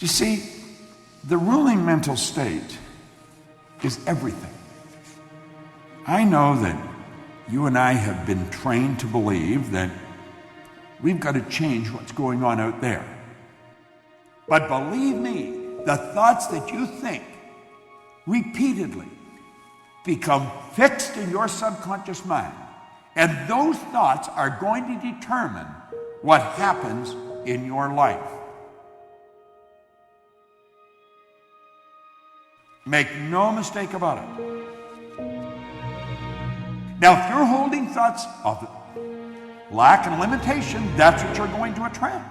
You see, the ruling mental state is everything. I know that you and I have been trained to believe that we've got to change what's going on out there. But believe me, the thoughts that you think repeatedly become fixed in your subconscious mind. And those thoughts are going to determine what happens in your life. Make no mistake about it. Now, if you're holding thoughts of lack and limitation, that's what you're going to attract.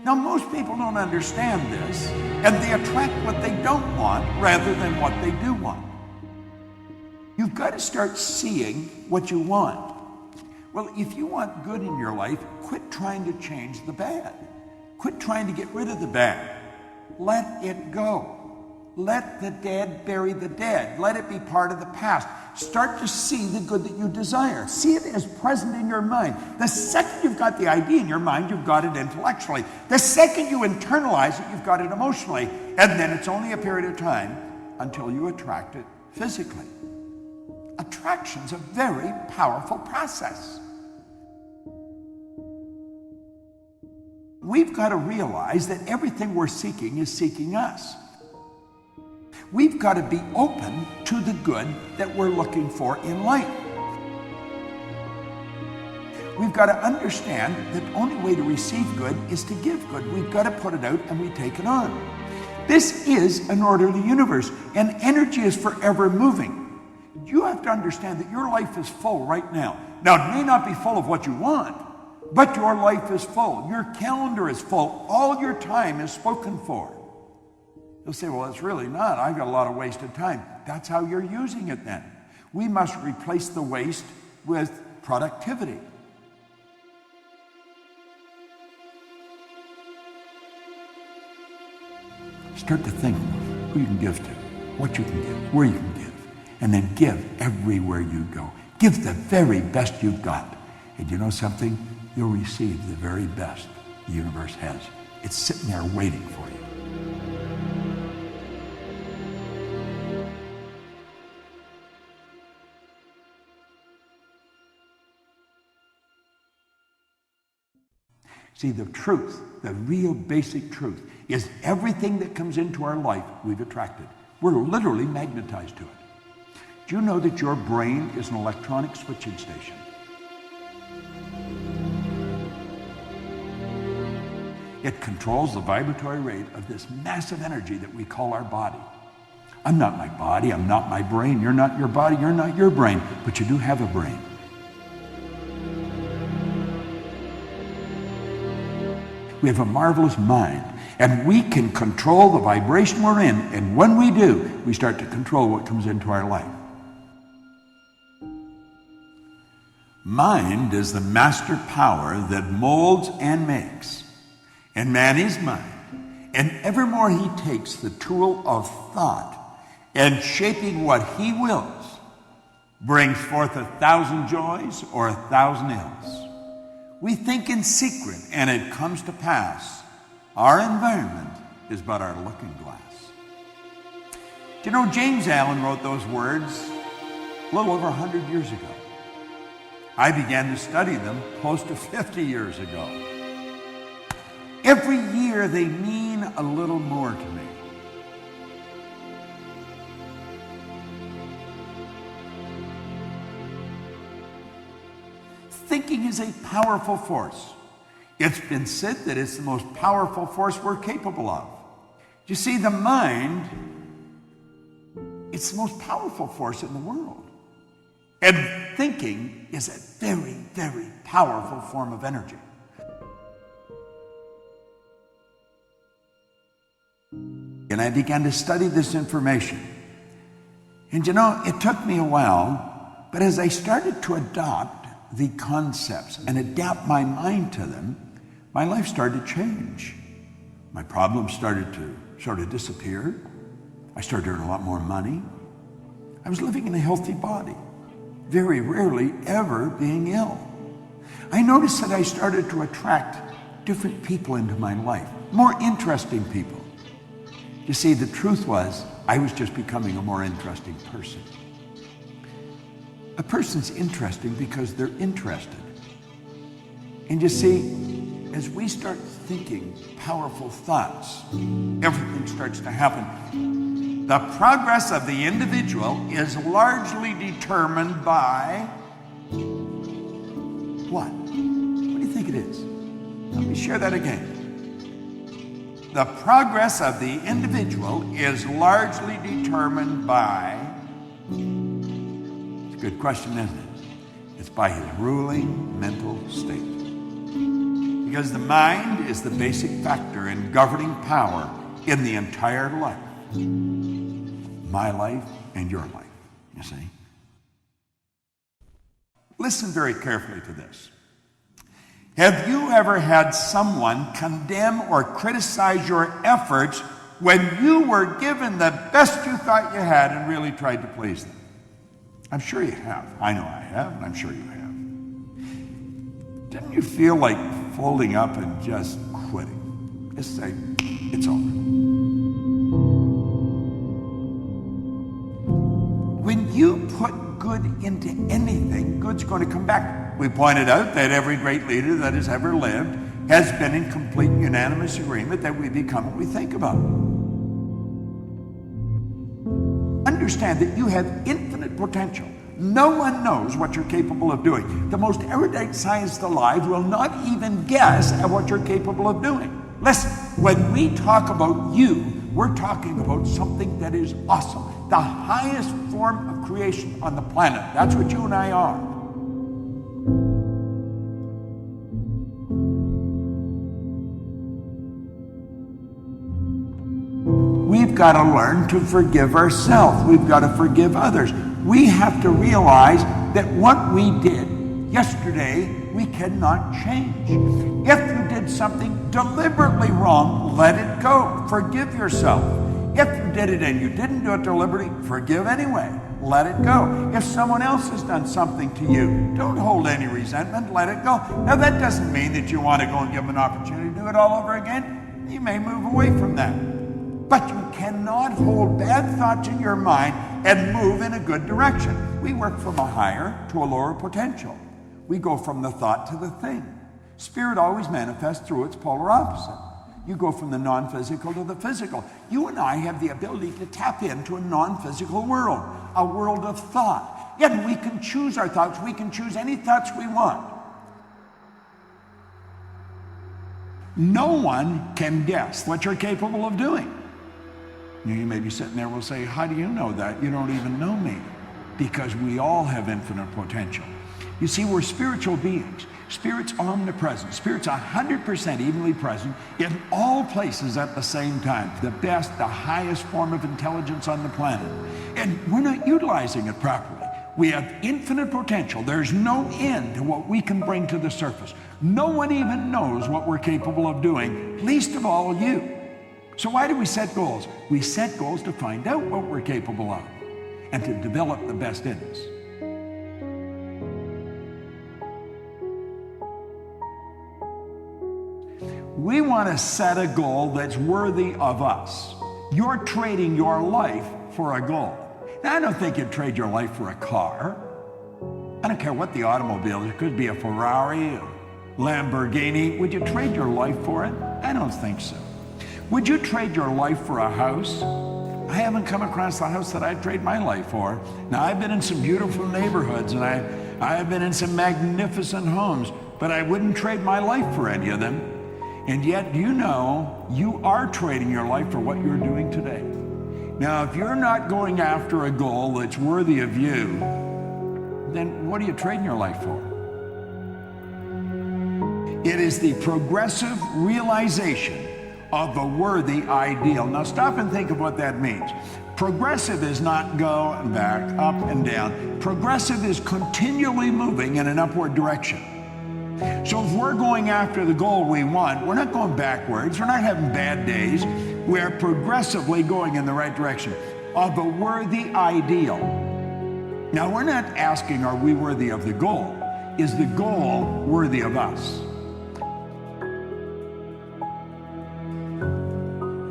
Now, most people don't understand this, and they attract what they don't want rather than what they do want. You've got to start seeing what you want. Well, if you want good in your life, quit trying to change the bad. Quit trying to get rid of the bad. Let it go. Let the dead bury the dead. Let it be part of the past. Start to see the good that you desire. See it as present in your mind. The second you've got the idea in your mind, you've got it intellectually. The second you internalize it, you've got it emotionally. And then it's only a period of time until you attract it physically. Attraction's a very powerful process. We've got to realize that everything we're seeking is seeking us. We've got to be open to the good that we're looking for in life. We've got to understand that the only way to receive good is to give good. We've got to put it out and we take it on. This is an orderly universe, and energy is forever moving. You have to understand that your life is full right now. Now, it may not be full of what you want, but your life is full. Your calendar is full. All your time is spoken for. You'll say, well, it's really not. I've got a lot of wasted time. That's how you're using it then. We must replace the waste with productivity. Start to think who you can give to, what you can give, where you can give, and then give everywhere you go. Give the very best you've got. And you know something? You'll receive the very best the universe has. It's sitting there waiting for you. See, the truth, the real basic truth, is everything that comes into our life, we've attracted. We're literally magnetized to it. Do you know that your brain is an electronic switching station? It controls the vibratory rate of this massive energy that we call our body. I'm not my body, I'm not my brain, you're not your body, you're not your brain, but you do have a brain. We have a marvelous mind, and we can control the vibration we're in, and when we do, we start to control what comes into our life. Mind is the master power that molds and makes, and man is mind. And evermore he takes the tool of thought and shaping what he wills, brings forth 1,000 joys or 1,000 ills. We think in secret, and it comes to pass. Our environment is but our looking glass. Do you know James Allen wrote those words a little over 100 years ago? I began to study them close to 50 years ago. Every year they mean a little more to me. Thinking is a powerful force. It's been said that it's the most powerful force we're capable of. You see, the mind, it's the most powerful force in the world. And thinking is a very, very powerful form of energy. And I began to study this information. And you know, it took me a while, but as I started to adopt the concepts and adapt my mind to them, my life started to change. My problems started to sort of disappear. I started to earn a lot more money. I was living in a healthy body, very rarely ever being ill. I noticed that I started to attract different people into my life, more interesting people. You see, the truth was, I was just becoming a more interesting person. A person's interesting because they're interested. And you see, as we start thinking powerful thoughts, everything starts to happen. The progress of the individual is largely determined by what? What do you think it is? Let me share that again. The progress of the individual is largely determined by, it's a good question, isn't it? It's by his ruling mental state. Because the mind is the basic factor in governing power in the entire life. My life and your life, you see. Listen very carefully to this. Have you ever had someone condemn or criticize your efforts when you were given the best you thought you had and really tried to please them? I'm sure you have. I know I have, and I'm sure you have. Didn't you feel like folding up and just quitting? Just say, it's over. When you put good into anything, good's going to come back. We pointed out that every great leader that has ever lived has been in complete unanimous agreement that we become what we think about. Understand that you have infinite potential. No one knows what you're capable of doing. The most erudite scientist alive will not even guess at what you're capable of doing. Listen, when we talk about you, we're talking about something that is awesome. The highest form of creation on the planet. That's what you and I are. We've got to learn to forgive ourselves. We've got to forgive others. We have to realize that what we did yesterday, we cannot change. If you did something deliberately wrong, let it go. Forgive yourself. If you did it and you didn't do it deliberately, forgive anyway. Let it go. If someone else has done something to you, don't hold any resentment. Let it go. Now, that doesn't mean that you want to go and give them an opportunity to do it all over again. You may move away from that. But you cannot hold bad thoughts in your mind and move in a good direction. We work from a higher to a lower potential. We go from the thought to the thing. Spirit always manifests through its polar opposite. You go from the non-physical to the physical. You and I have the ability to tap into a non-physical world, a world of thought. Yet we can choose our thoughts. We can choose any thoughts we want. No one can guess what you're capable of doing. You may be sitting there and will say, how do you know that? You don't even know me. Because we all have infinite potential. You see, we're spiritual beings. Spirit's omnipresent. Spirit's 100% evenly present in all places at the same time. The best, the highest form of intelligence on the planet. And we're not utilizing it properly. We have infinite potential. There's no end to what we can bring to the surface. No one even knows what we're capable of doing, least of all you. So why do we set goals? We set goals to find out what we're capable of and to develop the best in us. We want to set a goal that's worthy of us. You're trading your life for a goal. Now, I don't think you'd trade your life for a car. I don't care what the automobile is. It could be a Ferrari, a Lamborghini. Would you trade your life for it? I don't think so. Would you trade your life for a house? I haven't come across the house that I'd trade my life for. Now, I've been in some beautiful neighborhoods and I've been in some magnificent homes, but I wouldn't trade my life for any of them. And yet, you know, you are trading your life for what you're doing today. Now, if you're not going after a goal that's worthy of you, then what are you trading your life for? It is the progressive realization of a worthy ideal. Now stop and think of what that means. Progressive is not going back, up and down. Progressive is continually moving in an upward direction. So if we're going after the goal we want, we're not going backwards, we're not having bad days, we're progressively going in the right direction of a worthy ideal. Now we're not asking, are we worthy of the goal? Is the goal worthy of us?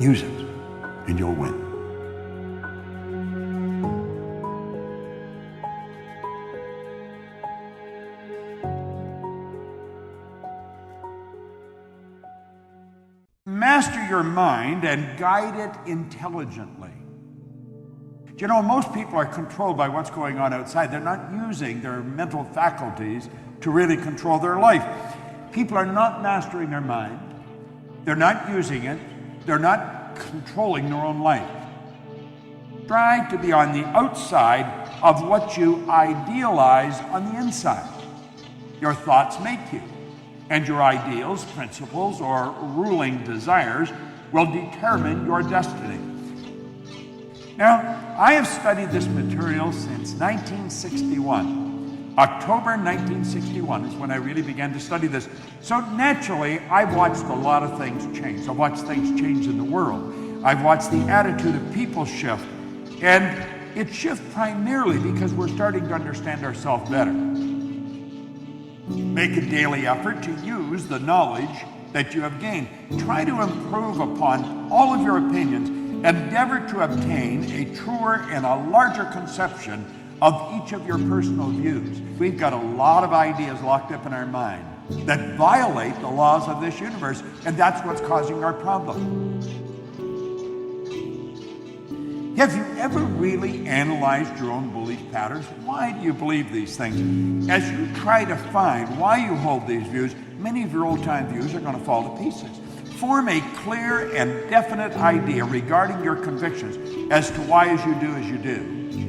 Use it, and you'll win. Master your mind and guide it intelligently. You know, most people are controlled by what's going on outside. They're not using their mental faculties to really control their life. People are not mastering their mind. They're not using it. They're not controlling their own life. Try to be on the outside of what you idealize on the inside. Your thoughts make you, and your ideals, principles, or ruling desires will determine your destiny. Now, I have studied this material since 1961. October 1961 is when I really began to study this. So naturally, I've watched a lot of things change. I've watched things change in the world. I've watched the attitude of people shift. And it shifts primarily because we're starting to understand ourselves better. Make a daily effort to use the knowledge that you have gained. Try to improve upon all of your opinions. Endeavor to obtain a truer and a larger conception of each of your personal views. We've got a lot of ideas locked up in our mind that violate the laws of this universe, and that's what's causing our problem. Have you ever really analyzed your own belief patterns? Why do you believe these things? As you try to find why you hold these views, many of your old-time views are going to fall to pieces. Form a clear and definite idea regarding your convictions as to why as you do,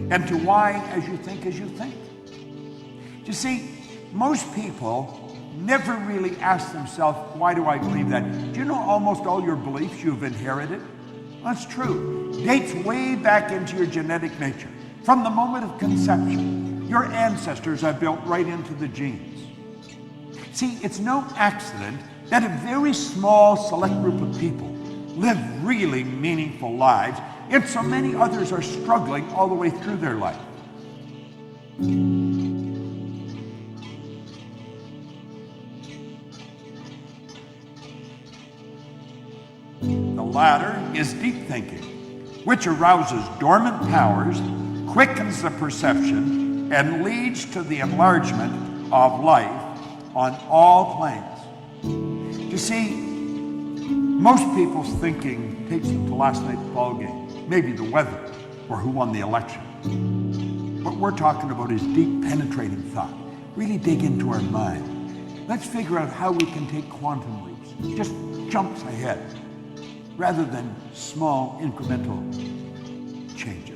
and to why as you think. You see, most people never really ask themselves, why do I believe that? Do you know almost all your beliefs you've inherited? That's true. Dates way back into your genetic nature. From the moment of conception, your ancestors are built right into the genes. See, it's no accident that a very small select group of people live really meaningful lives, and so many others are struggling all the way through their life. The latter is deep thinking, which arouses dormant powers, quickens the perception, and leads to the enlargement of life on all planes. You see, most people's thinking takes them to last night's ball game, maybe the weather, or who won the election. What we're talking about is deep, penetrating thought. Really dig into our mind. Let's figure out how we can take quantum leaps, just jumps ahead, rather than small, incremental changes.